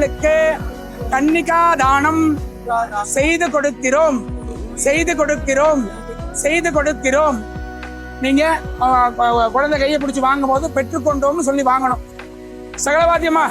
குழந்தைகளுக்கு கன்னிகா தானம் செய்து கொடுக்கிறோம் செய்து கொடுக்கிறோம் செய்து கொடுக்கிறோம். நீங்க குழந்தை கையை பிடிச்சி வாங்கும் போது பெற்றுக்கொண்டோம்னு சொல்லி வாங்கணும். சகலவாத்தியமா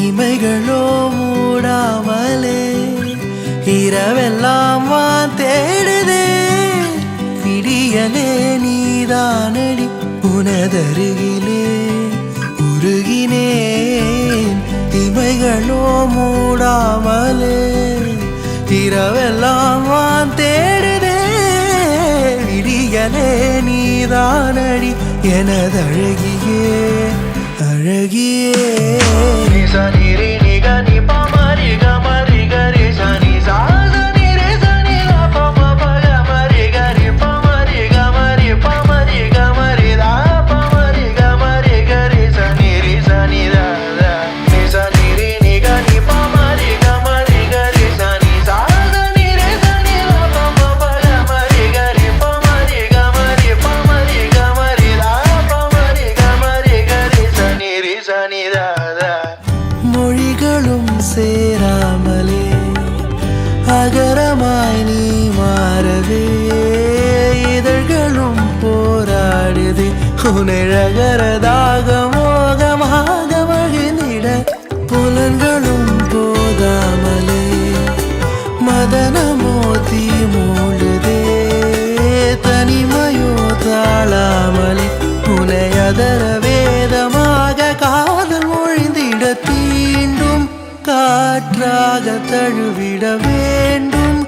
இமைகளோ மூடாமலே இரவெல்லாம் தேடுதே விடியலே நீதானடி உனதருகிலே உருகினேன். இமைகளோ மூடாமலே இரவெல்லாம் தேடுதே விடியலே நீதானடி எனதழகியே அழகியே. Saniri ni gani pa mari ga mari gari sani sa sani re sani la pa ma pa ga mari gari pa mari ga mari pa mari ga mari da pa mari ga mari gari sani re sani da da ni saniri ni gani pa mari ga mari gari sani sa sani re sani la pa ma pa ga mari gari pa mari ga mari pa mari ga mari da pa mari ga mari gari sani re sani da da. மொழிகளும் சேராமலே அகரமாய் நீ மாறவே இதழ்களும் போராடுது உனழகரதாக மோகமாக மகிழ்ந்திட புலன்களும் போதாமலே மதனமோ தீ மூடுதே தனிமையோ தாழாமலே உனையதர வேதமாக காதல் மொழிந்திட தீண்டும் காற்றாக தழுவிட வேண்டும்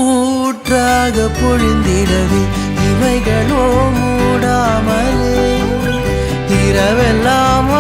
ஊற்றாக பொழிந்திடவே இவைகளோ மூடாமலே இரவெல்லாம்